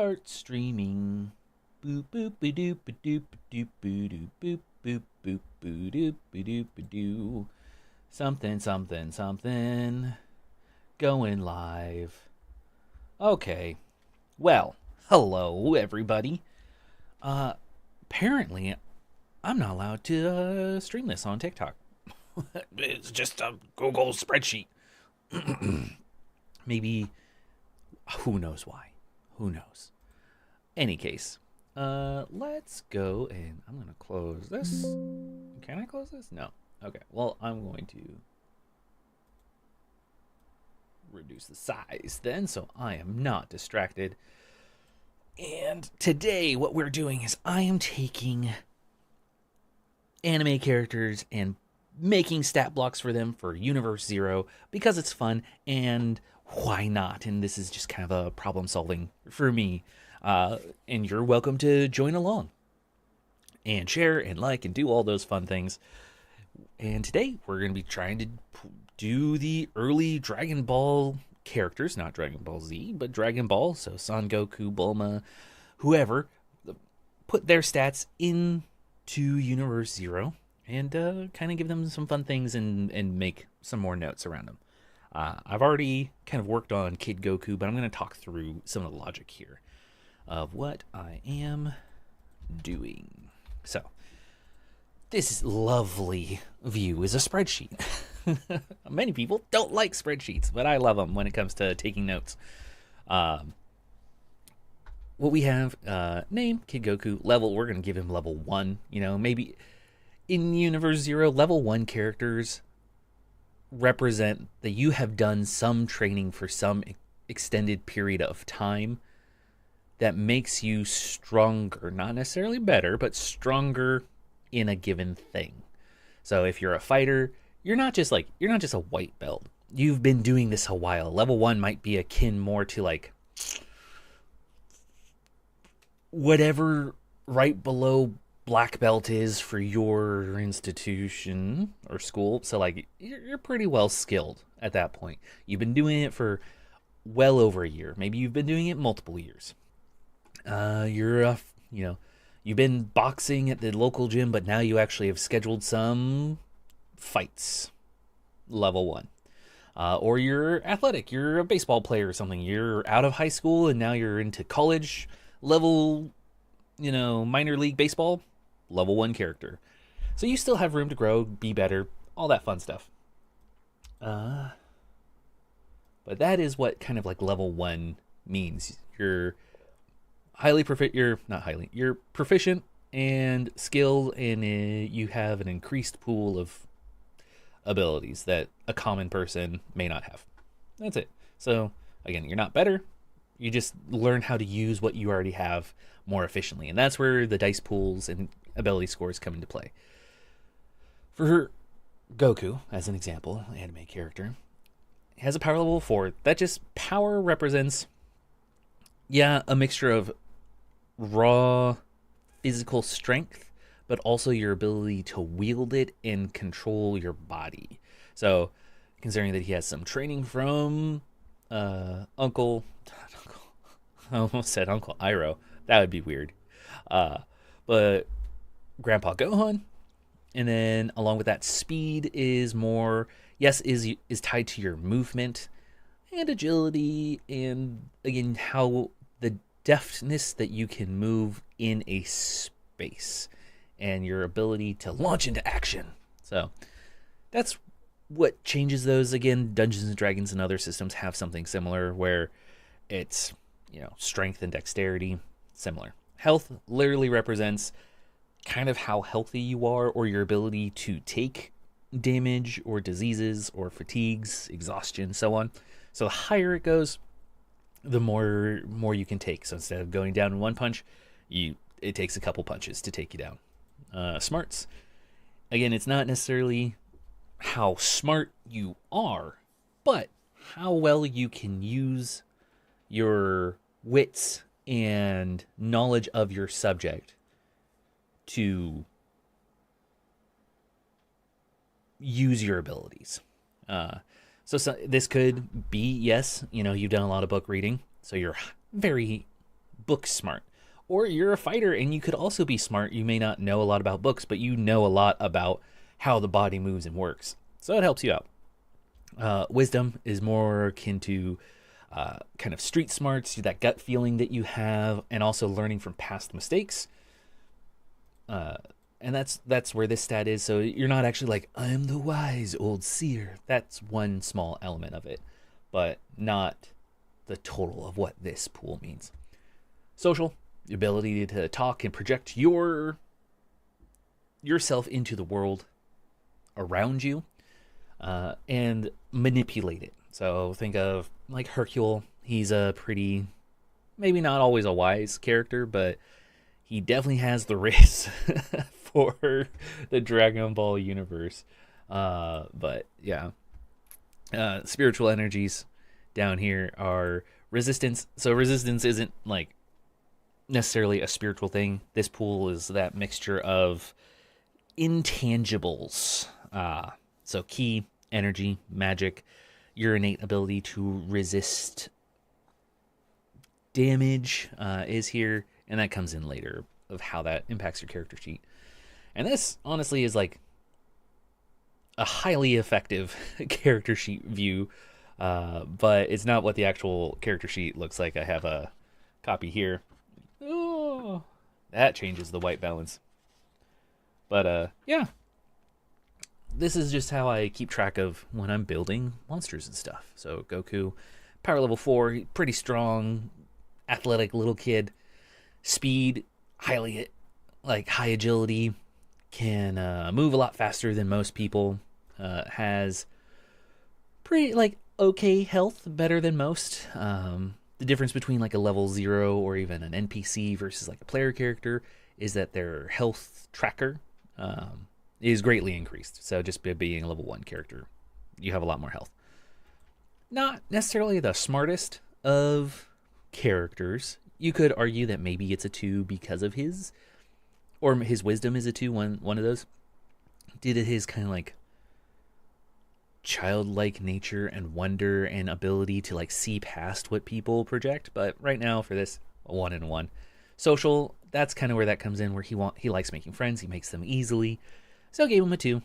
Start streaming. Boop boop ba doop ba doop ba doop boop boop boop boop boop doop ba doop ba doo. Something something something. Going live. Okay. Well, hello everybody. Apparently I'm not allowed to stream this on TikTok. It's just a Google spreadsheet. Maybe, who knows why? Who knows? Any case, let's go and I'm gonna close this. Can I close this? No. Okay. Well, I'm going to reduce the size then, so I am not distracted. And today, what we're doing is I am taking anime characters and making stat blocks for them for Universe Zero because it's fun and why not? And this is just kind of a problem solving for me. And you're welcome to join along and share and like and do all those fun things. And today we're going to be trying to do the early Dragon Ball characters, not Dragon Ball Z, but Dragon Ball. So Son Goku, Bulma, whoever, put their stats into Universe Zero and kind of give them some fun things and make some more notes around them. I've already kind of worked on Kid Goku, but I'm going to talk through some of the logic here of what I am doing. So, this lovely view is a spreadsheet. Many people don't like spreadsheets, but I love them when it comes to taking notes. What we have, name, Kid Goku, level, we're going to give him level 1. You know, maybe in Universe Zero, level 1 characters represent that you have done some training for some extended period of time that makes you stronger, not necessarily better, but stronger in a given thing. So if you're a fighter, you're not just a white belt. You've been doing this a while. Level 1 might be akin more to like whatever right below black belt is for your institution or school. So like you're pretty well skilled at that point. You've been doing it for well over a year. Maybe you've been doing it multiple years. You've been boxing at the local gym, but now you actually have scheduled some fights. Level 1. Or you're athletic. You're a baseball player or something. You're out of high school and now you're into college level, minor league baseball. Level 1 character. So you still have room to grow, be better, all that fun stuff. But that is what kind of like level 1 means. You're you're proficient and skilled, and you have an increased pool of abilities that a common person may not have. That's it. So again, you're not better. You just learn how to use what you already have more efficiently. And that's where the dice pools and ability scores come into play. For Goku, as an example, anime character, has a power level 4. That just power represents, a mixture of raw physical strength, but also your ability to wield it and control your body. So, considering that he has some training from Uncle, I almost said Uncle Iroh. That would be weird. But Grandpa Gohan, and then along with that, speed is more, is tied to your movement and agility, and again, how the deftness that you can move in a space and your ability to launch into action. So that's what changes those. Again, Dungeons and Dragons and other systems have something similar where it's, strength and dexterity, similar. Health literally represents kind of how healthy you are or your ability to take damage or diseases or fatigues, exhaustion, so on. So the higher it goes, the more you can take. So instead of going down in one punch, it takes a couple punches to take you down. Smarts. Again, it's not necessarily how smart you are, but how well you can use your wits and knowledge of your subject to use your abilities. So this could be, yes, you've done a lot of book reading, so you're very book smart. Or you're a fighter and you could also be smart. You may not know a lot about books, but you know a lot about how the body moves and works. So it helps you out. Wisdom is more akin to kind of street smarts, that gut feeling that you have, and also learning from past mistakes. And that's where this stat is. So you're not actually like, I am the wise old seer. That's one small element of it, but not the total of what this pool means. Social, the ability to talk and project yourself into the world around you, and manipulate it. So think of like Hercule. He's a pretty, maybe not always a wise character, but he definitely has the race for the Dragaonball universe. But yeah, spiritual energies down here are resistance. So resistance isn't like necessarily a spiritual thing. This pool is that mixture of intangibles. So ki, energy, magic, your innate ability to resist damage is here, and that comes in later of how that impacts your character sheet. And this honestly is like a highly effective character sheet view, but it's not what the actual character sheet looks like. I have a copy here. Oh, that changes the white balance. But yeah, this is just how I keep track of when I'm building monsters and stuff. So Goku, power level 4, pretty strong, athletic little kid. Speed, high agility, can move a lot faster than most people. Has pretty okay health, better than most. The difference between like a level 0 or even an NPC versus like a player character is that their health tracker is greatly increased. So just by being a level 1 character, you have a lot more health. Not necessarily the smartest of characters. You could argue that maybe it's a 2 because of his wisdom is a 2, one of those. Due to his kind of like childlike nature and wonder and ability to like see past what people project. But right now for this, a 1 and 1. Social, that's kind of where that comes in, where he likes making friends, he makes them easily. So I gave him a 2.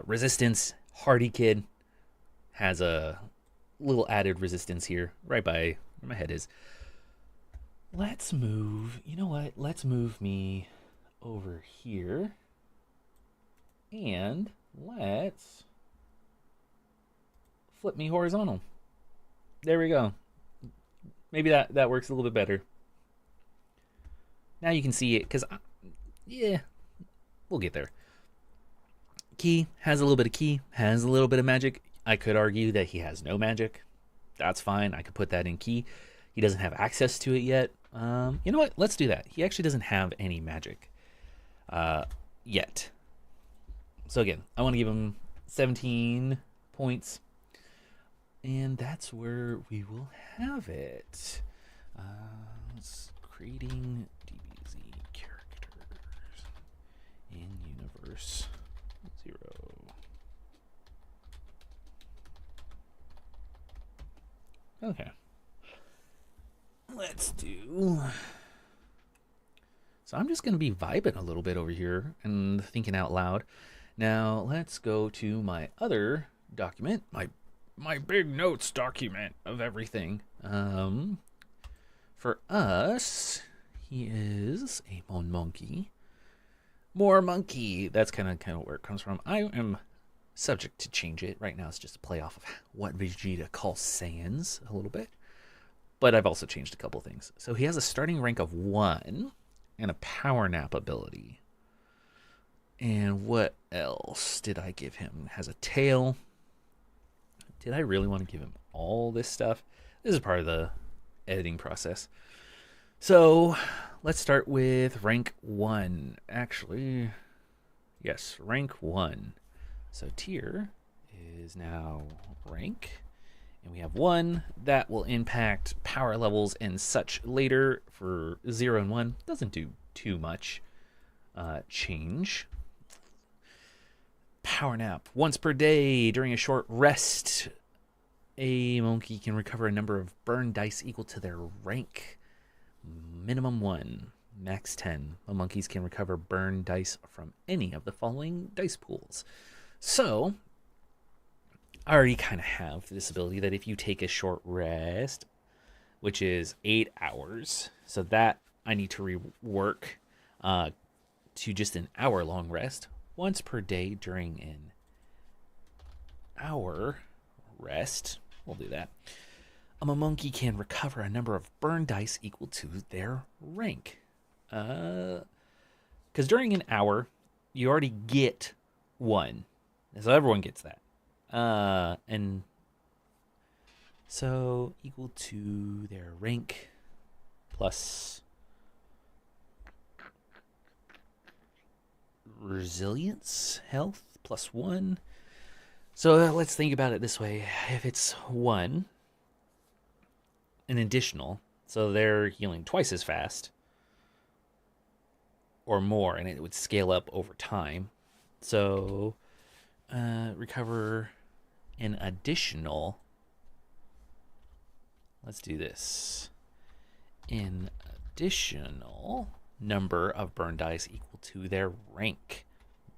Resistance, hardy kid, has a little added resistance here, right by where my head is. Let's move, you know what? Let's move me over here. And let's flip me horizontal. There we go. Maybe that works a little bit better. Now you can see it, because, yeah, we'll get there. Ki has a little bit of ki, has a little bit of magic. I could argue that he has no magic. That's fine. I could put that in ki. He doesn't have access to it yet. You know what? Let's do that. He actually doesn't have any magic yet. So again, I want to give him 17 points. And that's where we will have it. Let's creating DBZ characters in universe 0. Okay. Let's do. So I'm just going to be vibing a little bit over here and thinking out loud. Now let's go to my other document, my big notes document of everything. For us, he is a monkey. More monkey. That's kind of where it comes from. I am subject to change it. Right now it's just a play off of what Vegeta calls Saiyans a little bit. But I've also changed a couple things. So he has a starting rank of 1 and a power nap ability. And what else did I give him? Has a tail. Did I really want to give him all this stuff? This is part of the editing process. So let's start with rank 1. Actually, yes, rank 1. So tier is now rank. And we have 1 that will impact power levels and such later. For 0 and 1, doesn't do too much change. Power nap. Once per day during a short rest, a monkey can recover a number of burn dice equal to their rank Minimum 1, max 10. The monkeys can recover burn dice from any of the following dice pools. So, I already kind of have this ability that if you take a short rest, which is 8 hours, so that I need to rework to just an hour-long rest once per day during an hour rest. We'll do that. A monkey can recover a number of burn dice equal to their rank. Because during an hour, you already get 1. So everyone gets that. And so equal to their rank plus resilience, health plus 1. So let's think about it this way. If it's 1, an additional, so they're healing twice as fast or more, and it would scale up over time. So recover an additional, let's do this, an additional number of burn dice equal to their rank.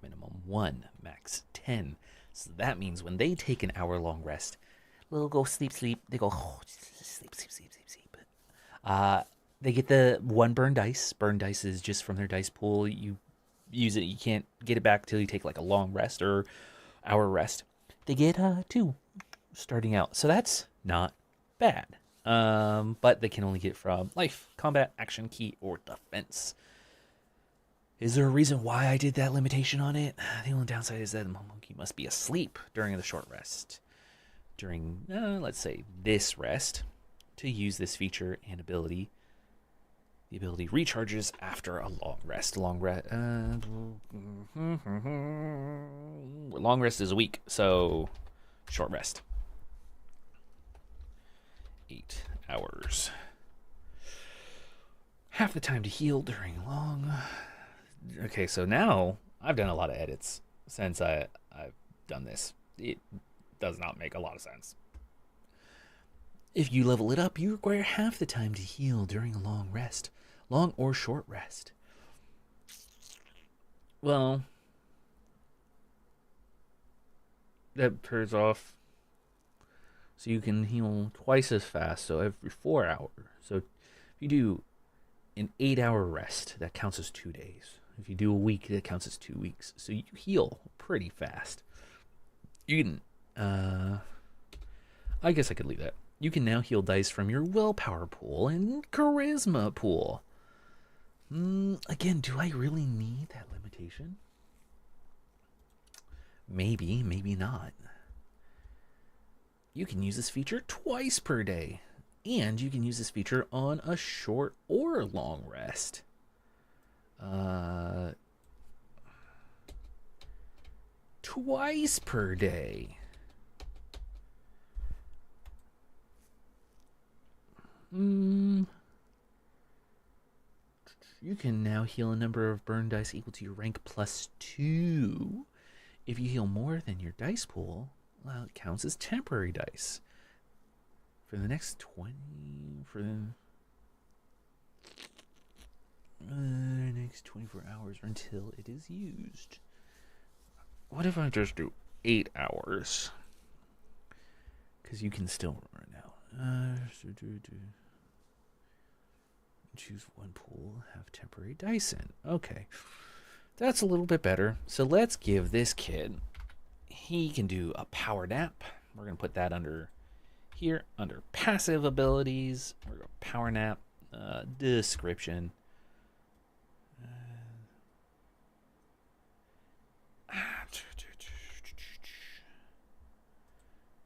Minimum 1, max 10. So that means when they take an hour-long rest, they'll go sleep. They go sleep. They get the 1 burn dice. Burn dice is just from their dice pool. You use it. You can't get it back till you take like a long rest or hour rest. They get 2 starting out. So that's not bad. But they can only get from life, combat, action, key, or defense. Is there a reason why I did that limitation on it? The only downside is that the monkey must be asleep during the short rest. During, let's say, this rest, to use this feature and ability, the ability recharges after a long rest. Long rest is a week, so short rest. 8 hours. Half the time to heal during long. Okay, so now I've done a lot of edits since I've done this. It does not make a lot of sense. If you level it up, you require half the time to heal during a long rest. Long or short rest. Well, that pairs off. So you can heal twice as fast, so every 4 hours. So if you do an 8-hour rest, that counts as 2 days. If you do a week, that counts as 2 weeks. So you heal pretty fast. You can, I guess I could leave that. You can now heal dice from your willpower pool and charisma pool. Again, do I really need that limitation? Maybe, maybe not. You can use this feature twice per day. And you can use this feature on a short or long rest. Twice per day. You can now heal a number of burn dice equal to your rank plus 2. If you heal more than your dice pool, well, it counts as temporary dice. For the next 20... For the next 24 hours or until it is used. What if I just do 8 hours? Because you can still run out. Choose one pool, have temporary dice in. Okay. That's a little bit better. So let's give this kid, he can do a power nap. We're going to put that under here, under passive abilities. We're going to power nap, description.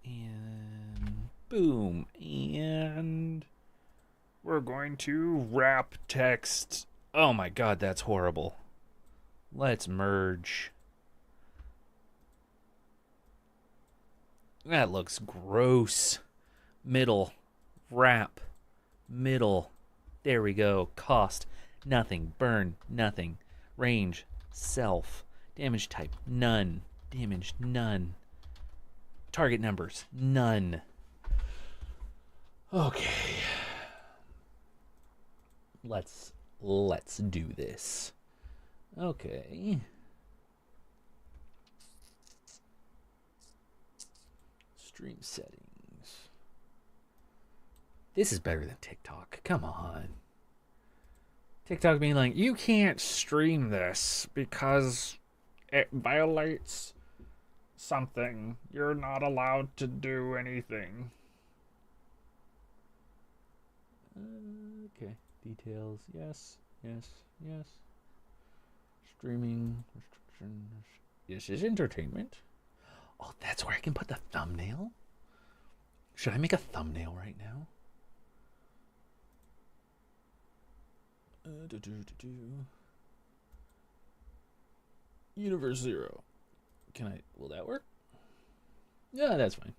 And boom. And we're going to wrap text. Oh my god, that's horrible. Let's merge. That looks gross. Middle. Wrap. Middle. There we go. Cost. Nothing. Burn. Nothing. Range. Self. Damage type. None. Damage. None. Target numbers. None. Okay. Let's do this. Okay. Stream settings. This is better than TikTok. Come on. TikTok being like, you can't stream this because it violates something. You're not allowed to do anything. Okay. Details. Yes. Streaming restrictions. This is entertainment. Oh, that's where I can put the thumbnail? Should I make a thumbnail right now? Universe 0. Will that work? Yeah, that's fine.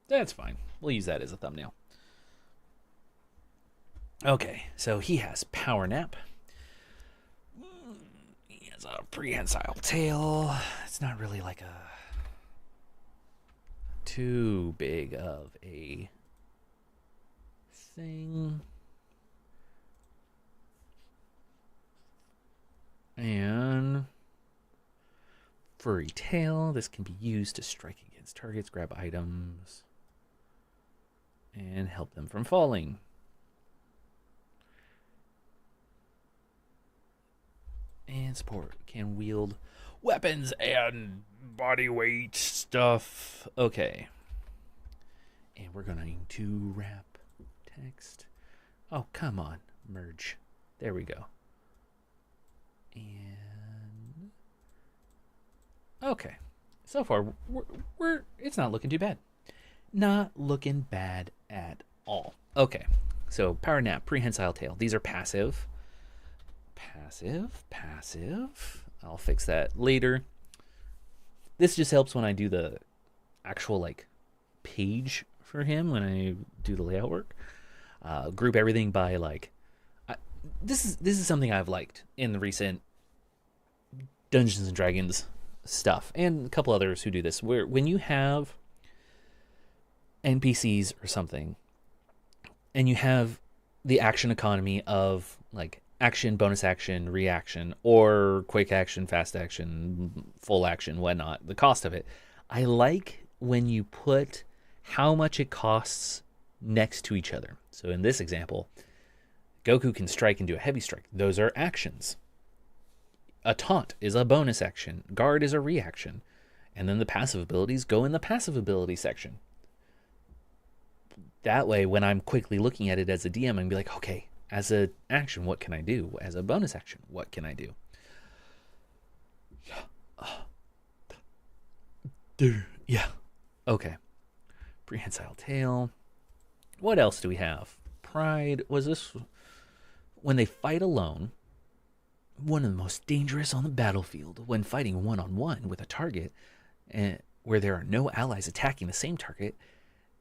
That's fine. We'll use that as a thumbnail. Okay, so he has Power Nap. He has a prehensile tail. It's not really like a too big of a thing. And furry tail. This can be used to strike against targets, grab items, and help them from falling. And support can wield weapons and body weight stuff. Okay. And we're going to wrap text. Oh, come on. Merge. There we go. And okay. So far, we're it's not looking too bad. Not looking bad at all. Okay. So Power Nap, Prehensile Tail. These are passive. Passive. I'll fix that later. This just helps when I do the actual like page for him, when I do the layout work. Group everything by like this is something I've liked in the recent Dungeons and Dragons stuff, and a couple others who do this, where when you have NPCs or something and you have the action economy of like action, bonus action, reaction, or quick action, fast action, full action, whatnot, the cost of it. I like when you put how much it costs next to each other. So in this example, Goku can strike and do a heavy strike. Those are actions. A taunt is a bonus action. Guard is a reaction. And then the passive abilities go in the passive ability section. That way, when I'm quickly looking at it as a DM, I'm be like, okay, as an action, what can I do? As a bonus action, what can I do? Yeah. Okay. Prehensile tail. What else do we have? Pride. Was this when they fight alone? One of the most dangerous on the battlefield when fighting one-on-one with a target, where there are no allies attacking the same target.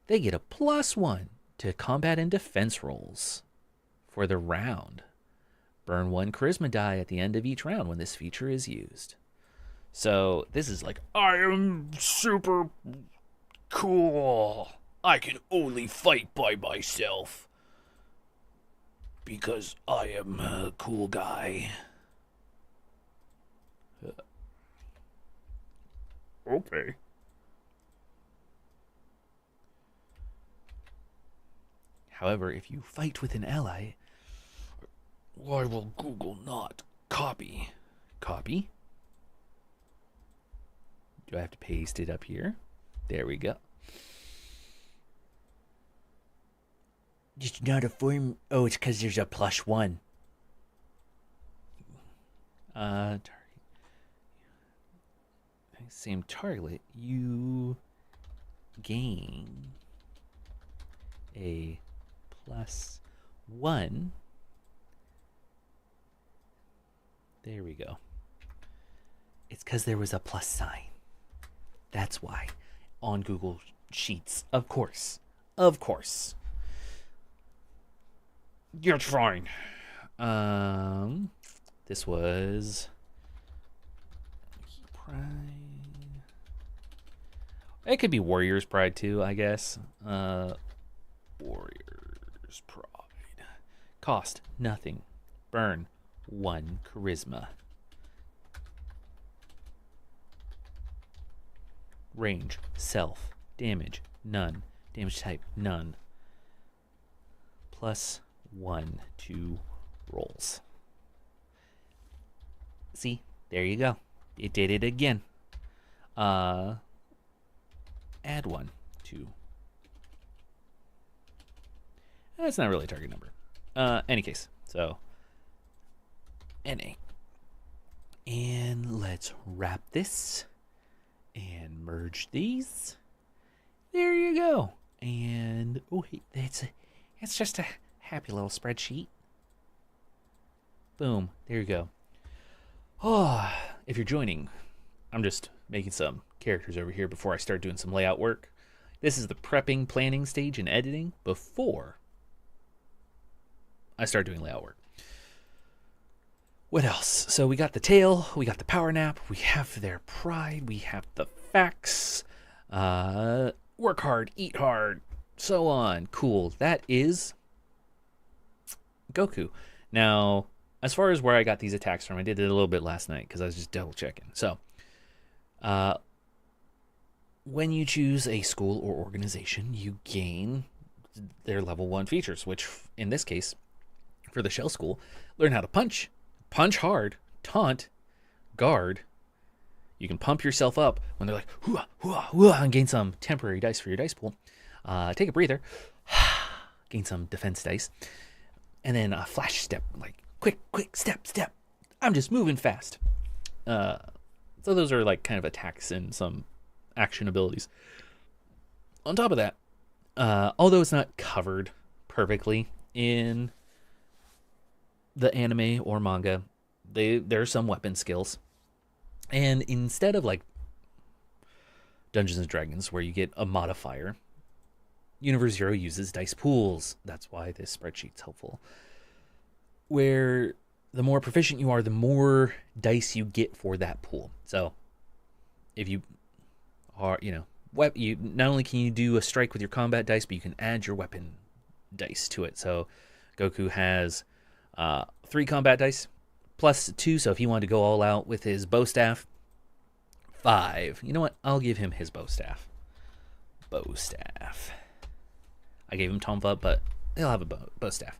They get a +1 to combat and defense rolls for the round. Burn 1 charisma die at the end of each round when this feature is used. So this is like, I am super cool. I can only fight by myself because I am a cool guy. Okay. However, if you fight with an ally, why will Google not copy? Copy? Do I have to paste it up here? There we go. Just not a form. Oh, it's because there's a +1. Target. Same target. You gain a +1. There we go. It's because there was a plus sign. That's why. On Google Sheets. Of course. Of course. You're fine. This was Pride. It could be Warriors Pride too, I guess. Warriors Pride. Cost, nothing. Burn, 1 charisma. Range, self. Damage, none. Damage type, none. Plus 1 to rolls. See, there you go. It did it again. Add 1 to. That's not really a target number. Any case, so NA. And let's wrap this and merge these. There you go. And oh, it's just a happy little spreadsheet. Boom. There you go. Oh, if you're joining, I'm just making some characters over here before I start doing some layout work. This is the prepping, planning stage and editing before I start doing layout work. What else? So we got the tail, we got the power nap, we have their pride, we have the facts, work hard, eat hard, so on. Cool. That is Goku. Now, as far as where I got these attacks from, I did it a little bit last night because I was just double checking. So, when you choose a school or organization, you gain their level 1 features, which in this case, for the shell school, learn how to punch hard, taunt, guard. You can pump yourself up when they're like, hooah, hooah, hooah, and gain some temporary dice for your dice pool. Take a breather, gain some defense dice, and then a flash step, like quick, step. I'm just moving fast. So those are like kind of attacks and some action abilities. On top of that, although it's not covered perfectly in the anime or manga, there are some weapon skills. And instead of like Dungeons and Dragons where you get a modifier, Universe Zero uses dice pools. That's why this spreadsheet's helpful. Where the more proficient you are, the more dice you get for that pool. So if you are, you not only can you do a strike with your combat dice, but you can add your weapon dice to it. So Goku has 3 combat dice plus 2. So if he wanted to go all out with his bow staff, 5. You know what? I'll give him his bow staff. I gave him Tonfa, but he'll have a bow staff.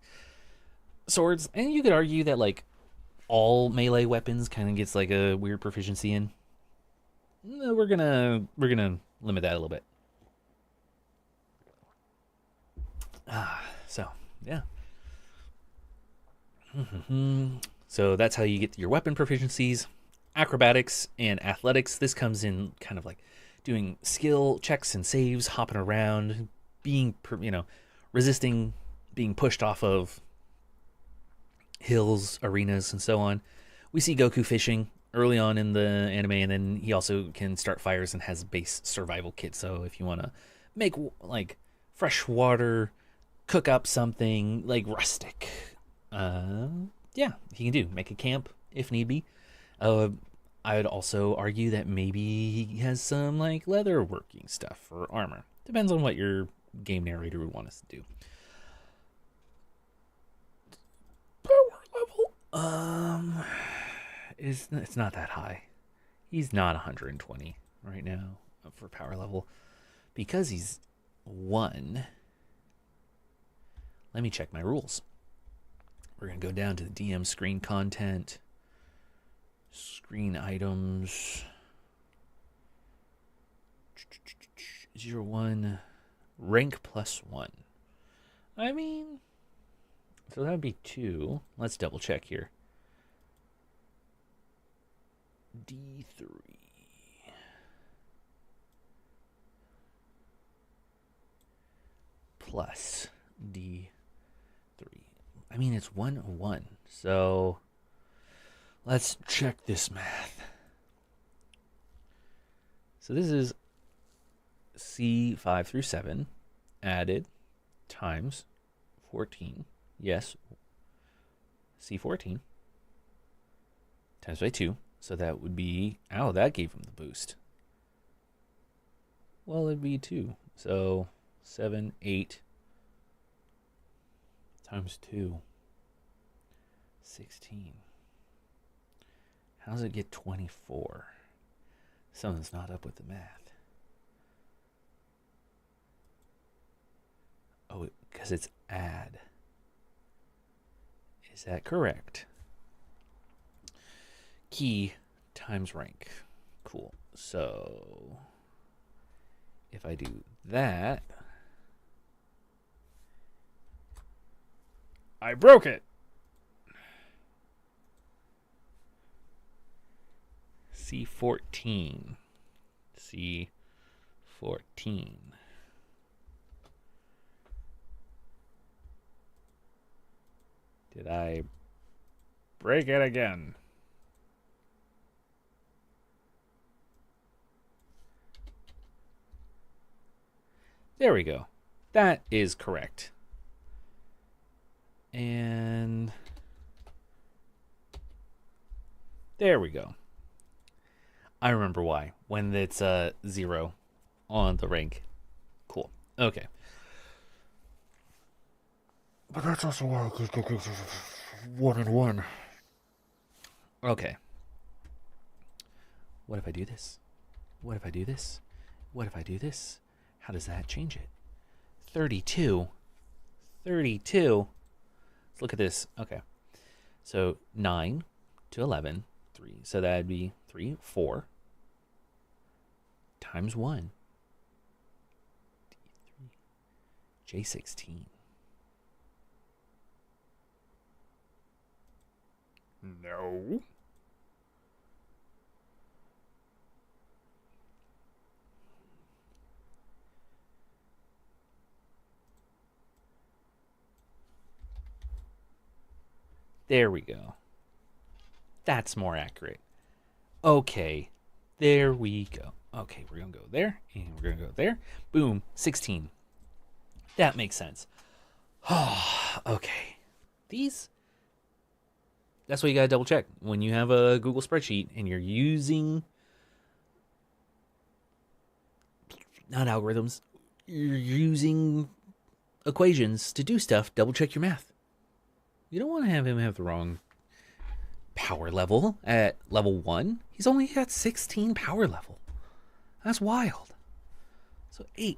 Swords, and you could argue that like all melee weapons kind of gets like a weird proficiency in. No, we're gonna limit that a little bit. So yeah. So that's how you get your weapon proficiencies. Acrobatics and athletics. This comes in kind of like doing skill checks and saves, hopping around, being resisting being pushed off of hills, arenas, and so on. We see Goku fishing early on in the anime, and then he also can start fires and has base survival kit. So if you want to make like fresh water, cook up something like rustic, yeah, he can do. Make a camp if need be. I would also argue that maybe he has some like leather working stuff for armor. Depends on what your game narrator would want us to do. Power level, it's not that high. He's not 120 right now for power level because he's 1. Let me check my rules. We're going to go down to the DM screen content, screen items, 0-1, rank +1. I mean, so that would be 2. Let's double check here. D3. Plus D3. I mean, it's 1-1. So let's check this math. So this is C5 through 7 added times 14. Yes. C14 times by 2. So that would be, that gave him the boost. Well, it'd be 2. So 7, 8 times 2. 16. How does it get 24? Something's not up with the math. Oh, because it's add. Is that correct? Key times rank. Cool. So if I do that, I broke it. C14. C14. Did I break it again? There we go. That is correct. And there we go. I remember why. When it's 0 on the rank. Cool. Okay. But that's also why I could 1 and 1. Okay. What if I do this? What if I do this? What if I do this? How does that change it? 32. 32. Let's look at this. Okay. So 9 to 11. 3. So that'd be 3, 4. Times 1. J16. No. There we go. That's more accurate. Okay. There we go. Okay, we're going to go there, and we're going to go there. Boom, 16. That makes sense. Okay. That's what you got to double check. When you have a Google spreadsheet and you're using, not algorithms, you're using equations to do stuff, double check your math. You don't want to have him have the wrong power level at level 1. He's only got 16 power level. That's wild. So 8.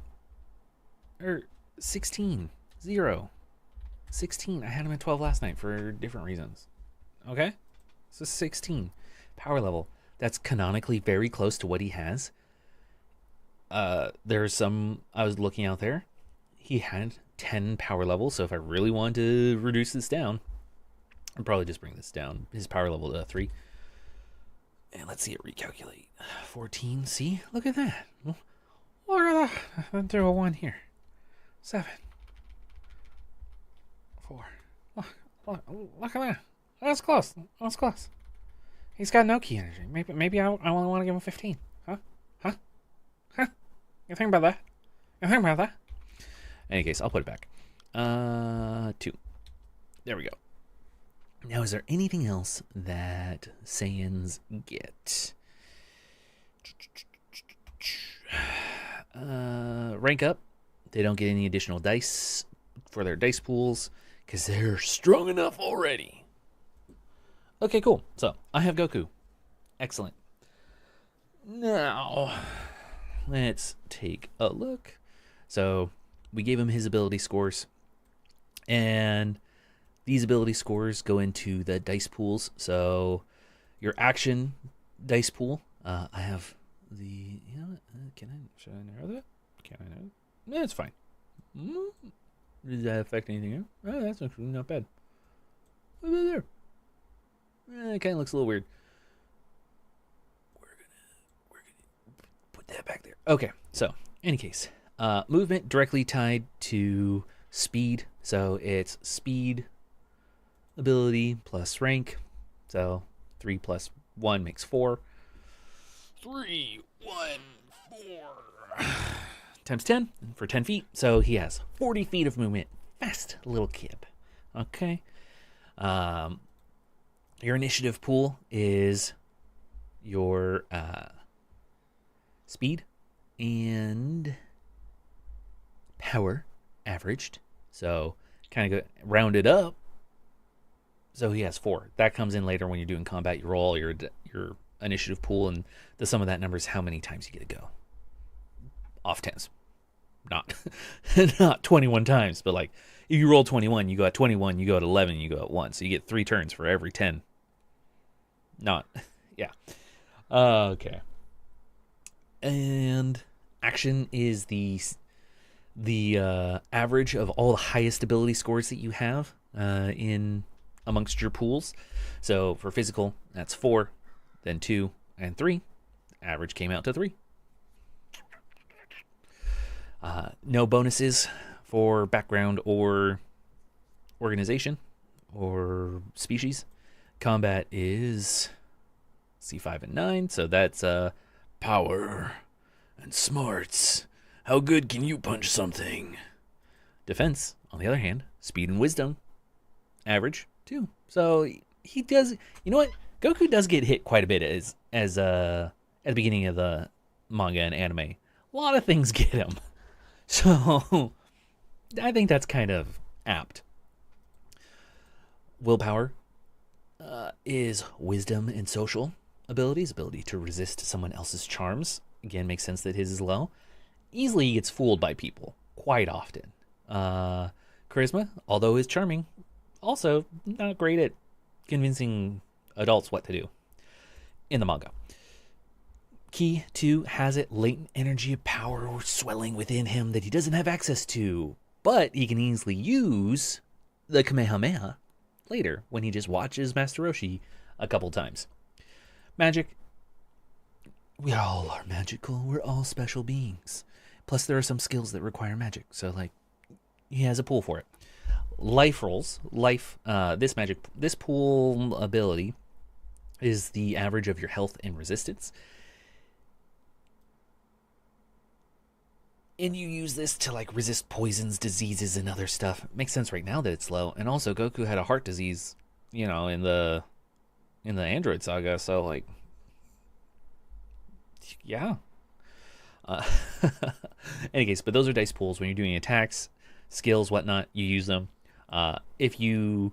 Or 16. 0. 16. I had him at 12 last night for different reasons. Okay? So 16. Power level. That's canonically very close to what he has. There's some, I was looking out there. He had 10 power level, so if I really wanted to reduce this down, I'd probably just bring this down, his power level to 3. And let's see it recalculate. 14, see? Look at that. Look at that. Do a 1 here. 7. 4. Look at that. That's close. That's close. He's got no key energy. Maybe I only want to give him 15. Huh? You think about that? In any case, I'll put it back. 2. There we go. Now, is there anything else that Saiyans get? Rank up. They don't get any additional dice for their dice pools because they're strong enough already. Okay, cool. So, I have Goku. Excellent. Now, let's take a look. So, we gave him his ability scores. And these ability scores go into the dice pools. So, your action dice pool. I have the... You know what? Should I narrow that? Can I narrow it? Yeah, it's fine. Does that affect anything else? Oh, that's actually not bad. Look at there. It kind of looks a little weird. We're gonna put that back there. Okay, so, in any case, movement directly tied to speed. So it's speed, ability plus rank. So 3 plus 1 makes 4. 3, 1, 4 times 10 for 10 feet. So he has 40 feet of movement. Fast little kid. Okay. Your initiative pool is your speed and power averaged. So kind of rounded up So he has 4. That comes in later when you're doing combat. You roll your initiative pool, and the sum of that number is how many times you get to go. Off 10s. Not not 21 times, but like if you roll 21, you go at 21, you go at 11, you go at 1. So you get 3 turns for every 10. Not, yeah. Okay. And action is the average of all the highest ability scores that you have in amongst your pools. So for physical, that's 4, then 2, and 3. Average came out to 3. No bonuses for background or organization or species. Combat is C5 and 9, so that's power and smarts. How good can you punch something? Defense, on the other hand, speed and wisdom. Average 2. So he does. You know what? Goku does get hit quite a bit as at the beginning of the manga and anime. A lot of things get him. So I think that's kind of apt. Willpower is wisdom and social abilities, ability to resist someone else's charms. Again, makes sense that his is low. Easily he gets fooled by people quite often. Charisma, although is charming, also not great at convincing adults what to do in the manga. Ki, too, has it latent energy of power or swelling within him that he doesn't have access to, but he can easily use the Kamehameha later when he just watches Master Roshi a couple times. Magic. We all are magical. We're all special beings. Plus, there are some skills that require magic, so like he has a pool for it. Life rolls. This pool ability is the average of your health and resistance. And you use this to like resist poisons, diseases, and other stuff. It makes sense right now that it's low. And also Goku had a heart disease, in the Android saga, so like yeah. Any case, but those are dice pools. When you're doing attacks, skills, whatnot, you use them. If you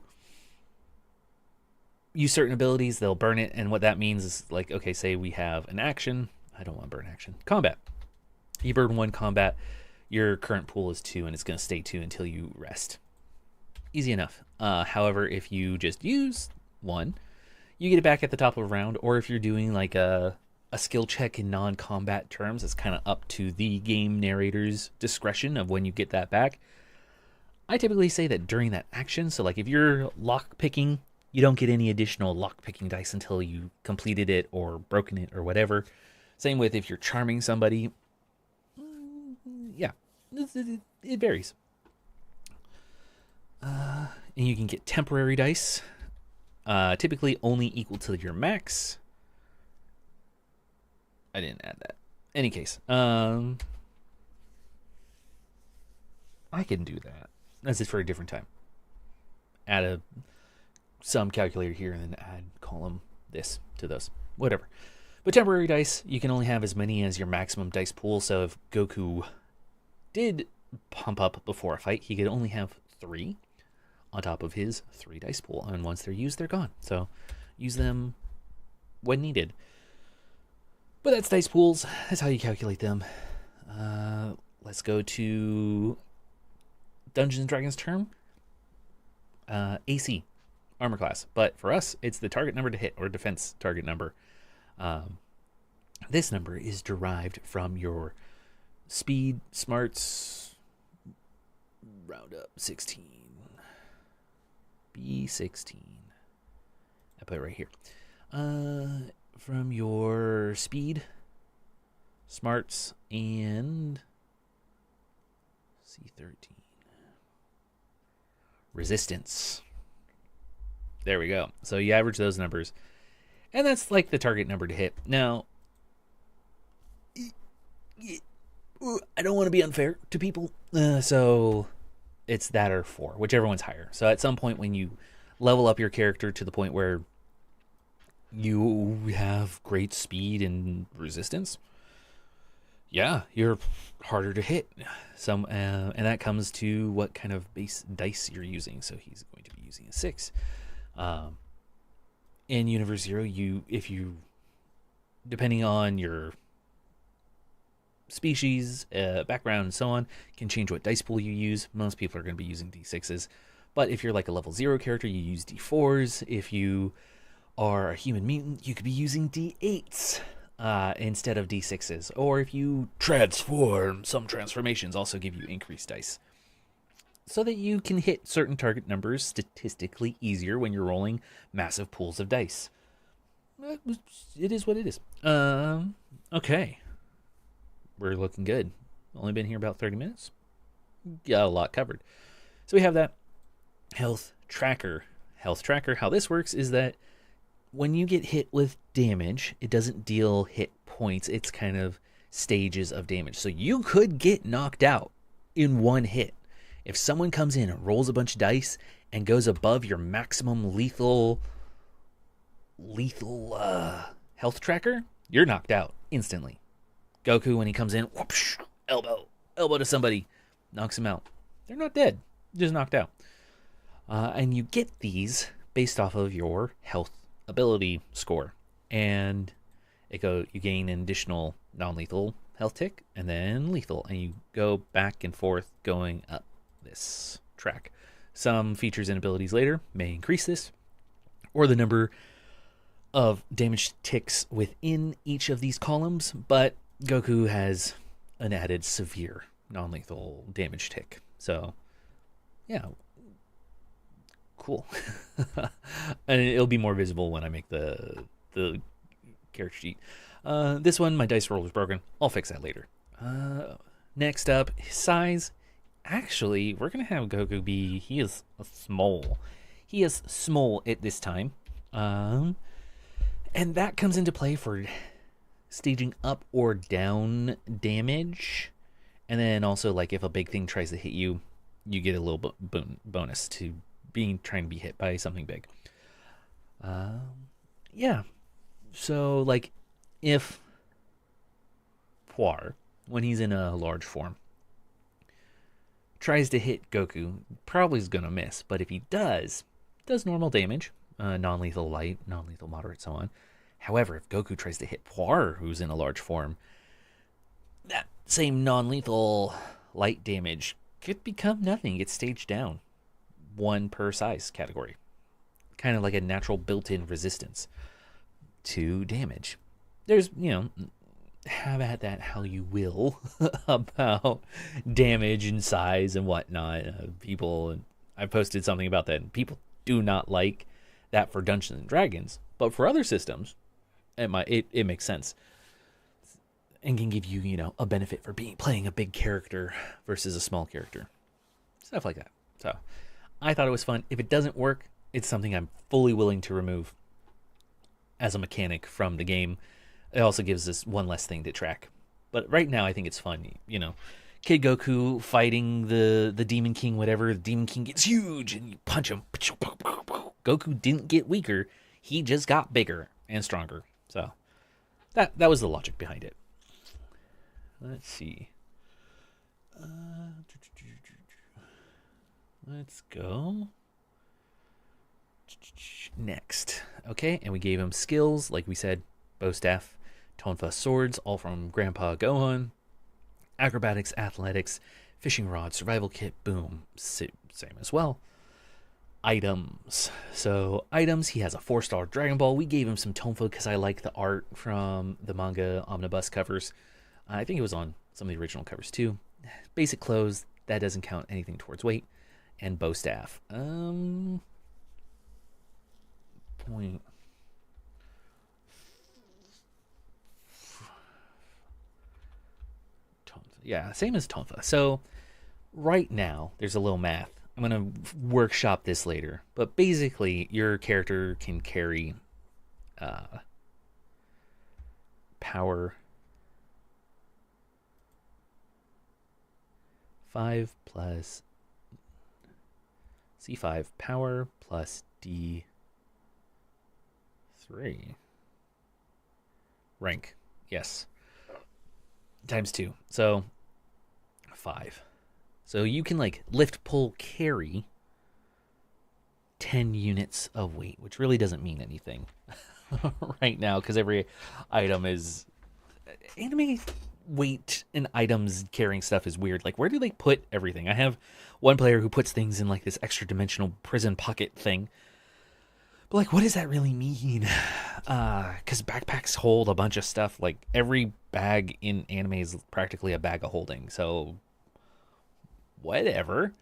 use certain abilities, they'll burn it, and what that means is like, okay, say we have an action. I don't want to burn action. Combat. You burn 1 combat, your current pool is 2, and it's going to stay 2 until you rest. Easy enough. However, if you just use 1, you get it back at the top of a round, or if you're doing like a skill check in non-combat terms, it's kind of up to the game narrator's discretion of when you get that back. I typically say that during that action, so like if you're lock picking, you don't get any additional lock picking dice until you completed it or broken it or whatever. Same with if you're charming somebody. Yeah, it varies. And you can get temporary dice, typically only equal to your max. I didn't add that. Any case, I can do that. That's just for a different time. Add a sum calculator here and then add column this to those. Whatever. But temporary dice, you can only have as many as your maximum dice pool. So if Goku did pump up before a fight, he could only have 3 on top of his 3 dice pool. And once they're used, they're gone. So use them when needed. But that's dice pools. That's how you calculate them. Let's go to Dungeons & Dragons term. AC, armor class. But for us, it's the target number to hit, or defense target number. This number is derived from your speed, smarts, round up 16, B16. I put it right here. From your speed, smarts, and C13. Resistance. There we go. So you average those numbers. And that's like the target number to hit. Now, I don't want to be unfair to people. So it's that or 4, whichever one's higher. So at some point when you level up your character to the point where you have great speed and resistance, yeah, you're harder to hit. And that comes to what kind of base dice you're using. So he's going to be using a 6. In Universe Zero, if you depending on your species, background, and so on, can change what dice pool you use. Most people are going to be using D6s, but if you're like a level 0 character, you use D4s. If you are a human mutant, you could be using D8s instead of D6s. Or if you transform, some transformations also give you increased dice, so that you can hit certain target numbers statistically easier when you're rolling massive pools of dice. It is what it is. Okay. We're looking good. Only been here about 30 minutes. Got a lot covered. So we have that health tracker. Health tracker, how this works is that when you get hit with damage, it doesn't deal hit points. It's kind of stages of damage. So you could get knocked out in one hit. If someone comes in and rolls a bunch of dice and goes above your maximum lethal health tracker, you're knocked out instantly. Goku, when he comes in, whoosh, elbow to somebody, knocks him out. They're not dead, just knocked out. And you get these based off of your health ability score, and you gain an additional non-lethal health tick, and then lethal, and you go back and forth going up this track. Some features and abilities later may increase this, or the number of damage ticks within each of these columns, but Goku has an added severe non-lethal damage tick. So, yeah, cool. And it'll be more visible when I make the character sheet. This one, my dice roll was broken. I'll fix that later. Next up, his size. Actually, we're going to have Goku he is small. He is small at this time. And that comes into play for staging up or down damage. And then also, like, if a big thing tries to hit you, you get a little bonus to trying to be hit by something big. Yeah. So, like, if Poir, when he's in a large form, tries to hit Goku, probably is going to miss. But if he does normal damage, non-lethal light, non-lethal moderate, so on. However, if Goku tries to hit Poir, who's in a large form, that same non-lethal light damage could become nothing. It's staged down. 1 per size category. Kind of like a natural built-in resistance to damage. There's, have at that how you will about damage and size and whatnot. I posted something about that, and people do not like that for Dungeons and Dragons, but for other systems, it makes sense and can give you, a benefit for playing a big character versus a small character, stuff like that. So I thought it was fun. If it doesn't work, it's something I'm fully willing to remove as a mechanic from the game. It also gives us one less thing to track. But right now, I think it's fun. Kid Goku fighting the Demon King, whatever. The Demon King gets huge, and you punch him. Goku didn't get weaker. He just got bigger and stronger. So that was the logic behind it. Let's see. Let's go. Next. Okay, and we gave him skills, like we said, bow staff, tonfa swords, all from Grandpa Gohan. Acrobatics, athletics, fishing rod, survival kit, boom. Same as well. Items. So, items, he has a 4-star Dragaonball. We gave him some tonfa because I like the art from the manga omnibus covers. I think it was on some of the original covers too. Basic clothes, that doesn't count anything towards weight. And bow staff. Point. Yeah, same as tonfa. So right now, there's a little math. I'm going to workshop this later. But basically, your character can carry power 5 plus C5 power plus D3 rank. Yes. Times 2. So 5. So you can like lift, pull, carry 10 units of weight, which really doesn't mean anything right now because every item is anime weight and items carrying stuff is weird. Like, where do they put everything? I have one player who puts things in like this extra dimensional prison pocket thing. But like, what does that really mean? Because backpacks hold a bunch of stuff. Like, every bag in anime is practically a bag of holding. So, whatever.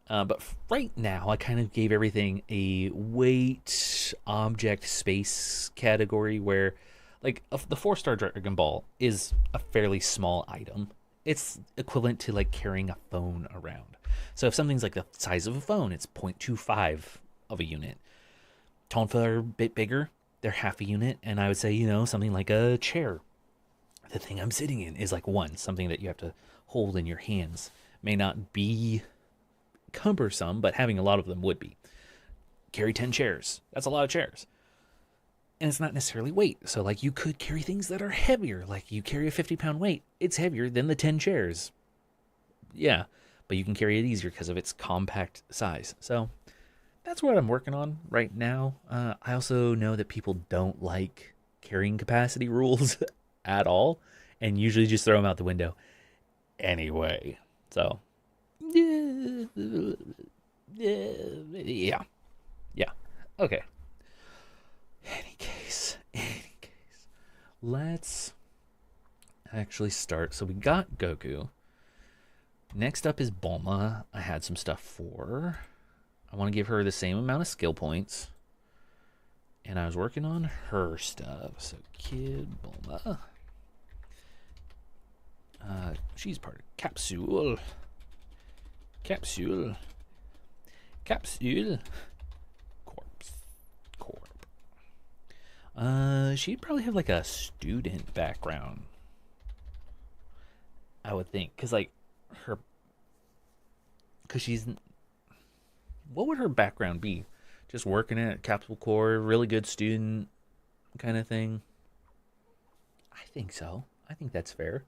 But right now, I kind of gave everything a weight, object, space category where, like, the 4-star Dragaonball is a fairly small item. It's equivalent to, like, carrying a phone around. So if something's, like, the size of a phone, it's 0.25 of a unit. Tonfa are a bit bigger. They're half a unit. And I would say, something like a chair. The thing I'm sitting in is, like, 1. Something that you have to hold in your hands. May not be cumbersome, but having a lot of them would be. Carry 10 chairs. That's a lot of chairs. And it's not necessarily weight. So, like, you could carry things that are heavier. Like, you carry a 50-pound weight. It's heavier than the 10 chairs. Yeah, but you can carry it easier because of its compact size. So, that's what I'm working on right now. I also know that people don't like carrying capacity rules at all. And usually just throw them out the window anyway. So, yeah. Okay. Any case, let's actually start. So we got Goku. Next up is Bulma. I had some stuff for. I want to give her the same amount of skill points. And I was working on her stuff. So Kid Bulma. She's part of Capsule. She'd probably have like a student background, I would think, because what would her background be? Just working at Capsule Corp, really good student kind of thing. I think so. I think that's fair.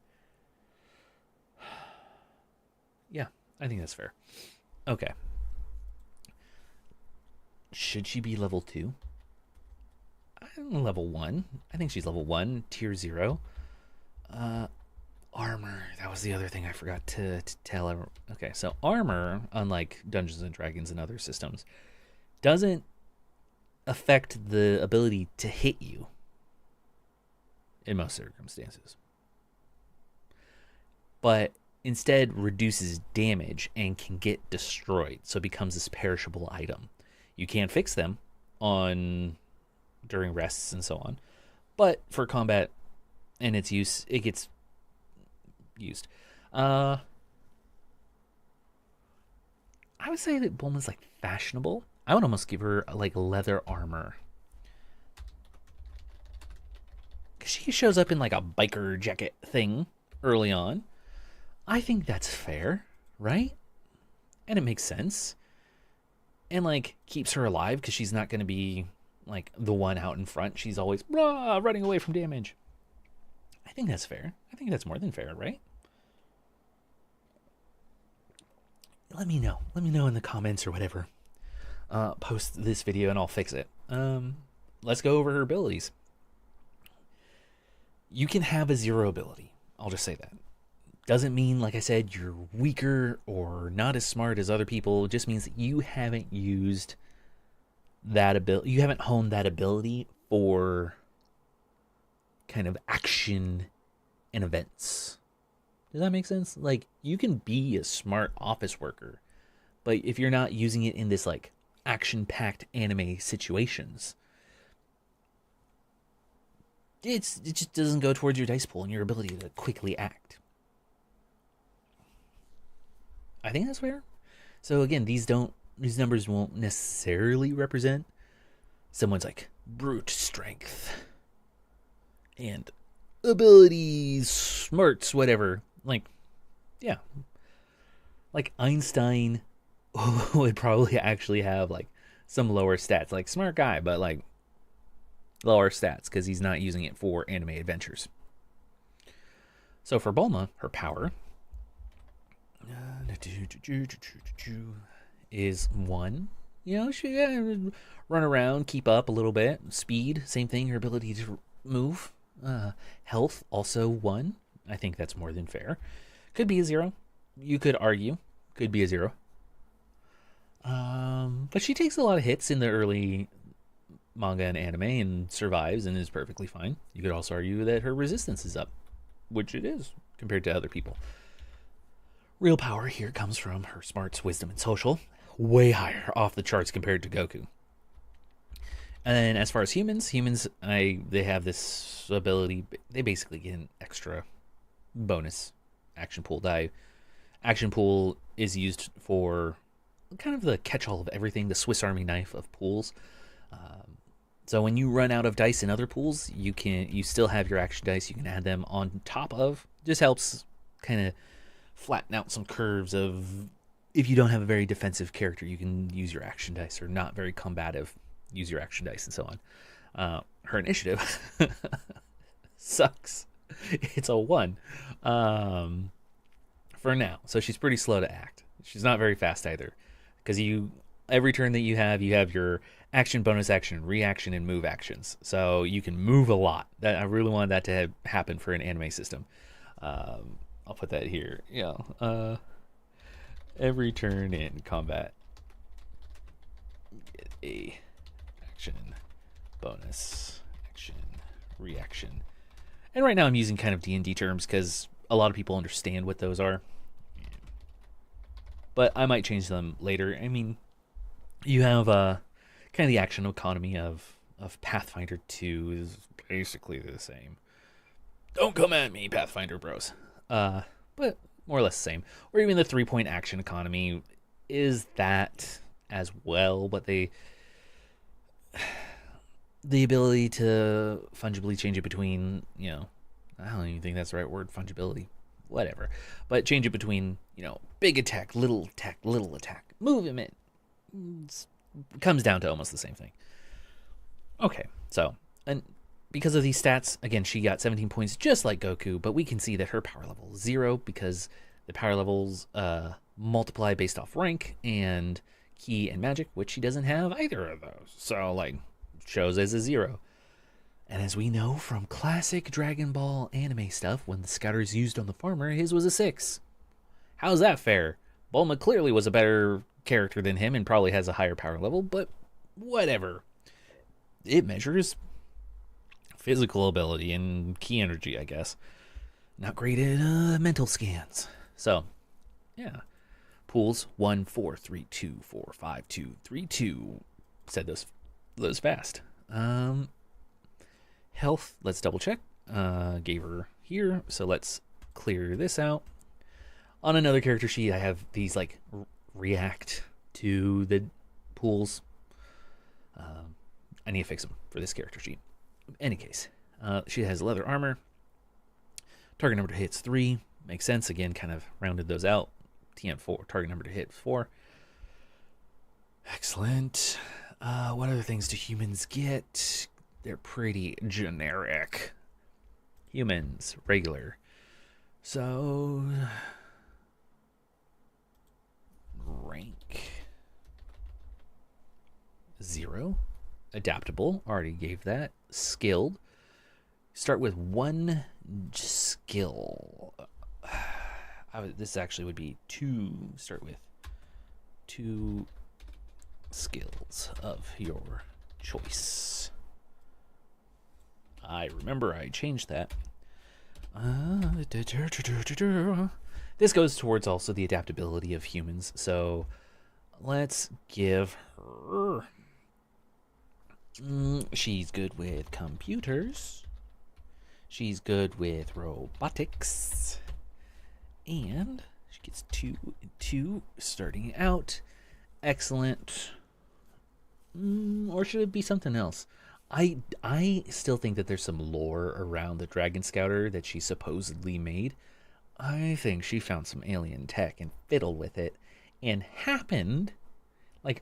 Yeah, I think that's fair. Okay. Should she be level 2? I'm level 1. I think she's level 1, tier 0. Armor. That was the other thing I forgot to tell everyone. Okay, so armor, unlike Dungeons and Dragons and other systems, doesn't affect the ability to hit you in most circumstances. But instead reduces damage and can get destroyed, so it becomes this perishable item. You can't fix them during rests and so on, but for combat and its use, it gets used. I would say that Bulma's like fashionable. I would almost give her like leather armor, because she shows up in like a biker jacket thing early on. I think that's fair, right? And it makes sense. And like keeps her alive because she's not going to be like the one out in front. She's always running away from damage. I think that's fair. I think that's more than fair, right? Let me know. Let me know in the comments or whatever. Post this video and I'll fix it. Let's go over her abilities. You can have a 0 ability. I'll just say that. Doesn't mean, like I said, you're weaker or not as smart as other people. It just means that you haven't used that ability. You haven't honed that ability for kind of action and events. Does that make sense? Like, you can be a smart office worker, but if you're not using it in this like action-packed anime situations, it just doesn't go towards your dice pool and your ability to quickly act. I think that's fair. So again, these numbers won't necessarily represent someone's like brute strength and abilities, smarts, whatever. Like, yeah. Like Einstein would probably actually have like some lower stats, like smart guy, but like lower stats because he's not using it for anime adventures. So for Bulma, her power is 1. She run around, keep up a little bit. Speed, same thing. Her ability to move. Health, also 1. I think that's more than fair. Could be a 0. You could argue. Could be a 0. But she takes a lot of hits in the early manga and anime and survives and is perfectly fine. You could also argue that her resistance is up, which it is compared to other people. Real power here comes from her smarts, wisdom, and social. Way higher, off the charts compared to Goku. And as far as humans, they have this ability. They basically get an extra bonus action pool die. Action pool is used for kind of the catch-all of everything, the Swiss Army knife of pools. So when you run out of dice in other pools, you still have your action dice. You can add them on top of. Just helps kind of flatten out some curves of, if you don't have a very defensive character, you can use your action dice, or not very combative, use your action dice, and so on. Her initiative sucks. It's a 1 for now. So she's pretty slow to act. She's not very fast either, because every turn that you have your action, bonus action, reaction, and move actions. So you can move a lot. I really wanted that to happen for an anime system. I'll put that here. Every turn in combat, get a action, bonus action, reaction. And right now I'm using kind of D&D terms because a lot of people understand what those are. But I might change them later. I mean, you have kind of the action economy of Pathfinder 2 is basically the same. Don't come at me, Pathfinder bros. But more or less the same. Or even the 3-point action economy is that as well, but the ability to fungibly change it between, I don't even think that's the right word, fungibility, whatever. But change it between, big attack, little attack, movement. Comes down to almost the same thing. Okay, so, and because of these stats, again, she got 17 points just like Goku, but we can see that her power level is 0 because the power levels multiply based off rank and ki and magic, which she doesn't have either of those. So, shows as a 0. And as we know from classic Dragon Ball anime stuff, when the scouter is used on the farmer, his was a 6. How's that fair? Bulma clearly was a better character than him and probably has a higher power level, but whatever. It measures physical ability and ki energy, I guess. Not great at mental scans. So, yeah. Pools 1, 4, 3, 2, 4, 5, 2, 3, 2. Said those fast. Health, let's double check. Gave her here, so let's clear this out. On another character sheet, I have these react to the pools. I need to fix them for this character sheet. In any case, she has leather armor. Target number to hit is 3. Makes sense. Again, kind of rounded those out. TM4. Target number to hit is 4. Excellent. What other things do humans get? They're pretty generic. Humans, regular. So, rank 0. Adaptable, already gave that. Skilled, start with 1 skill. This actually would be 2. Start with 2 skills of your choice. I remember I changed that. This goes towards also the adaptability of humans, so let's give her... she's good with computers. She's good with robotics. And she gets 2 and 2 starting out. Excellent. Or should it be something else? I still think that there's some lore around the Dragon Scouter that she supposedly made. I think she found some alien tech and fiddled with it and happened,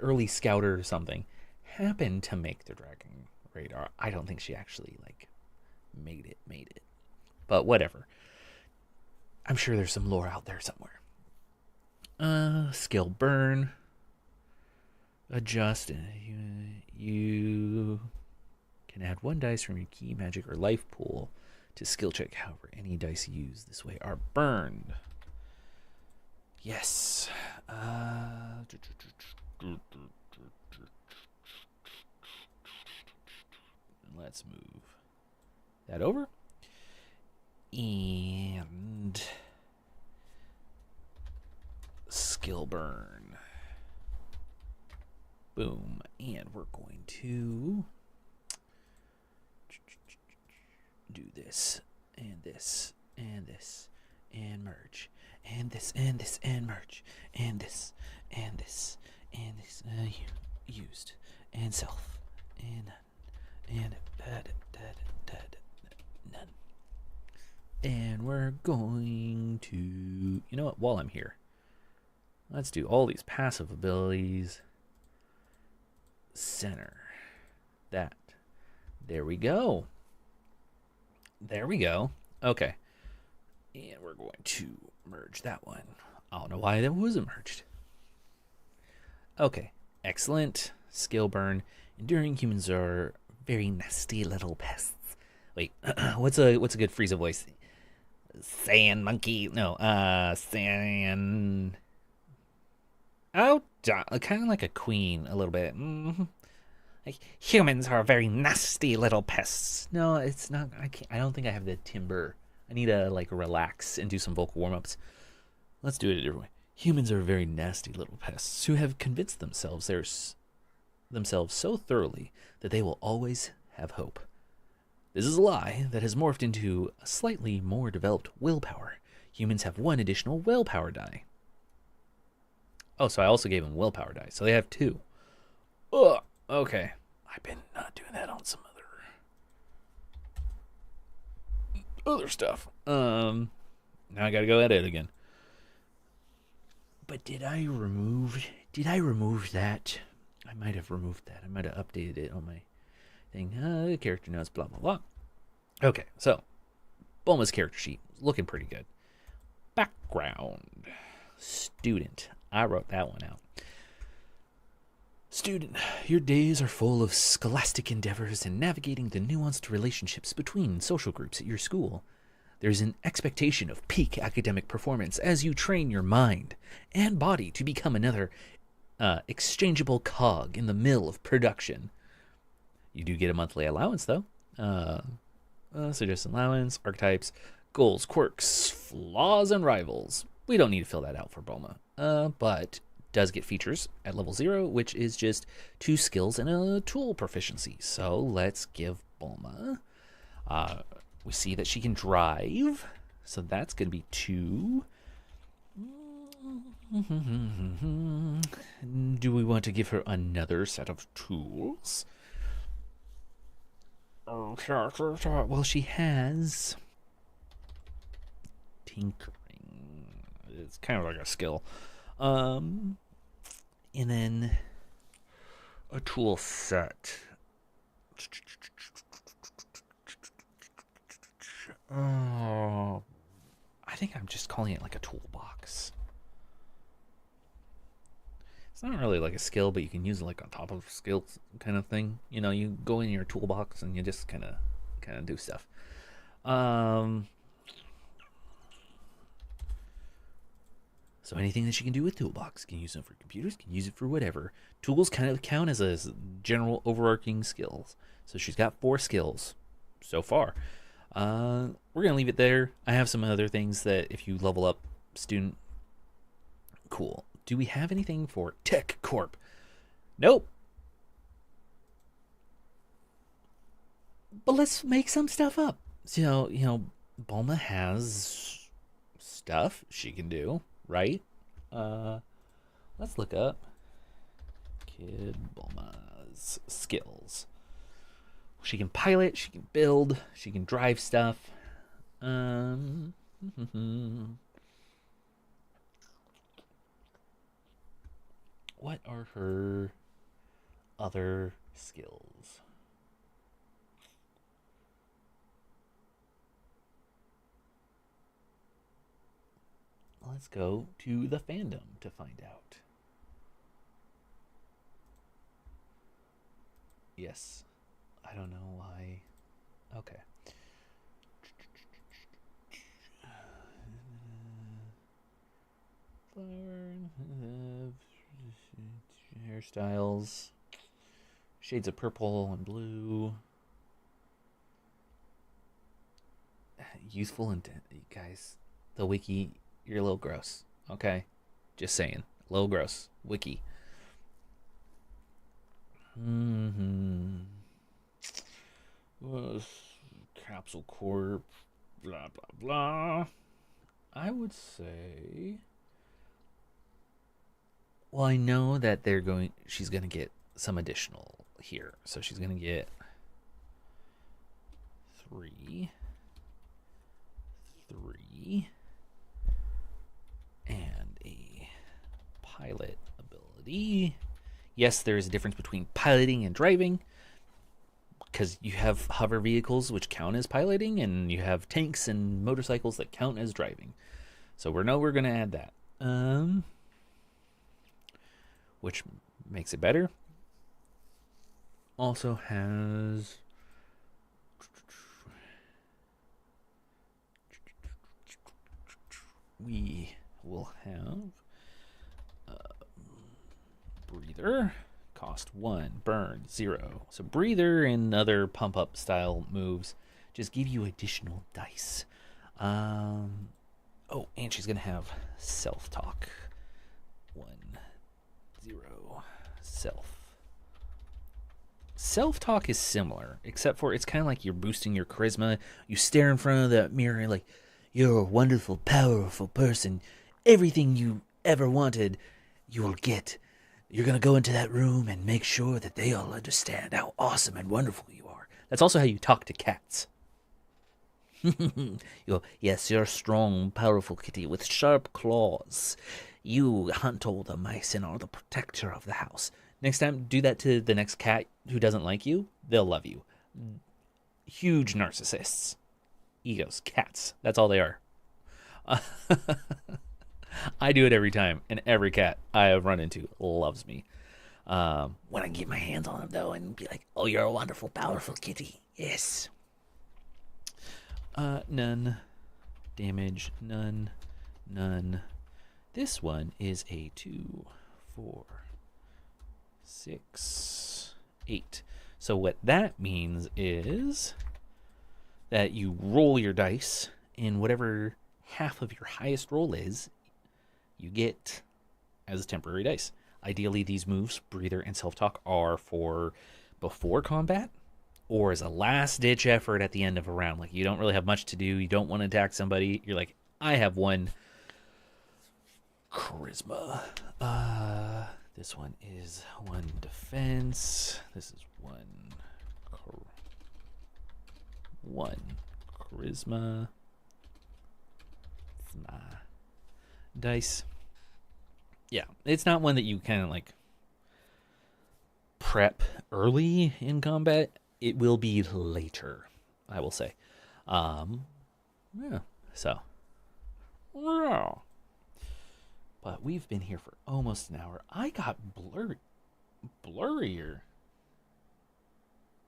early Scouter or something, happened to make the Dragon Radar. I don't think she actually, made it. But whatever. I'm sure there's some lore out there somewhere. Skill burn. adjust. You can add 1 dice from your key, magic, or life pool to skill check. However, any dice used this way are burned. Yes. Let's move that over. And skill burn. Boom. And we're going to do this, and this, and this, and merge, and this, and this, and merge, and this, and this, and this, used, and self, and none. And we're going to, you know what, while I'm here, let's do all these passive abilities. Center. That. There we go. There we go. Okay. And we're going to merge that one. I don't know why that wasn't merged. Okay. Excellent. Skill burn. Enduring humans are very nasty little pests. Wait, what's a good Frieza voice? Sand monkey. No, sand. Oh, kind of like a queen a little bit. Mm-hmm. Like, humans are very nasty little pests. No, it's not. I don't think I have the timbre. I need to like relax and do some vocal warm-ups. Let's do it a different way. Humans are very nasty little pests who have convinced themselves so thoroughly that they will always have hope. This is a lie that has morphed into a slightly more developed willpower. Humans have 1 additional willpower die. Oh, so I also gave them willpower die, so they have 2. Ugh. Okay. I've been not doing that on some other stuff. Now I gotta go edit again. But did I remove that? I might have removed that. I might have updated it on my thing. Character notes, blah blah blah. Okay, so Bulma's character sheet looking pretty good. Background. Student. I wrote that one out. Student, your days are full of scholastic endeavors and navigating the nuanced relationships between social groups at your school. There's an expectation of peak academic performance as you train your mind and body to become another exchangeable cog in the mill of production. You do get a monthly allowance, though. Suggested allowance, archetypes, goals, quirks, flaws, and rivals. We don't need to fill that out for Bulma, but does get features at level 0, which is just 2 skills and a tool proficiency. So let's give Bulma. We see that she can drive, so that's going to be 2. Do we want to give her another set of tools? Well, she has tinkering. It's kind of like a skill. And then a tool set. Oh, I think I'm just calling it like a toolbox. It's not really like a skill, but you can use it like on top of skills kind of thing. You know, you go in your toolbox and you just kind of do stuff. So anything that you can do with toolbox, can use it for computers, can use it for whatever. Tools kind of count as a general overarching skills. So she's got 4 skills so far. We're gonna leave it there. I have some other things that if you level up student, cool. Do we have anything for Tech Corp? Nope. But let's make some stuff up. So, Bulma has stuff she can do, right? Let's look up Kid Bulma's skills. She can pilot, she can build, she can drive stuff. What are her other skills? Let's go to the fandom to find out. Yes. I don't know why. Okay. Flower. Hairstyles. Shades of purple and blue. Youthful and guys, the wiki, you're a little gross. Okay, just saying, a little gross. Wiki. Mm-hmm. Capsule Corp. Blah blah blah. I would say. Well, I know that they're going. She's gonna get some additional here, so she's gonna get 3, 3, and a pilot ability. Yes, there is a difference between piloting and driving, because you have hover vehicles which count as piloting, and you have tanks and motorcycles that count as driving. So we're going to add that, which makes it better. Also has we will have breather, cost 1, burn 0. So breather and other pump up style moves just give you additional dice. Oh, and she's gonna have self talk. 1, 0, self talk is similar, except for it's kind of like you're boosting your charisma. You stare in front of that mirror like, you're a wonderful, powerful person. Everything you ever wanted, you will get. You're going to go into that room and make sure that they all understand how awesome and wonderful you are. That's also how you talk to cats. You go, yes, you're a strong, powerful kitty with sharp claws. You hunt all the mice and are the protector of the house. Next time, do that to the next cat who doesn't like you. They'll love you. Huge narcissists. Egos. Cats. That's all they are. I do it every time, and every cat I have run into loves me. When I get my hands on them, though, and be like, oh, you're a wonderful, powerful kitty. Yes. None. Damage. None. None. This one is a 2, 4, 6, 8. So what that means is that you roll your dice, and whatever half of your highest roll is, you get as temporary dice. Ideally, these moves, breather and self-talk, are for before combat or as a last-ditch effort at the end of a round. Like, you don't really have much to do. You don't want to attack somebody. You're like, I have 1 charisma. This one is 1 defense. This is 1 charisma. Dice. Yeah, it's not one that you kind of like prep early in combat. It will be later, I will say. Yeah, so. Yeah. But we've been here for almost an hour. I got blurrier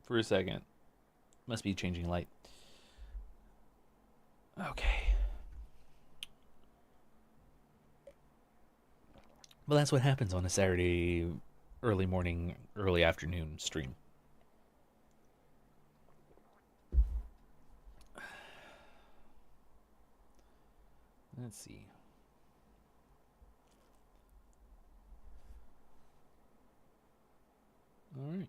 for a second. Must be changing light. Okay. Well, that's what happens on a Saturday early morning, early afternoon stream. Let's see. All right.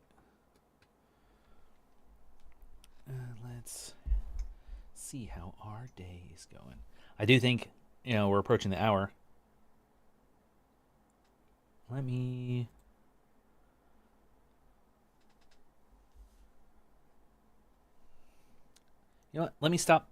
Let's see how our day is going. I do think, we're approaching the hour. Let me... You know what? Let me stop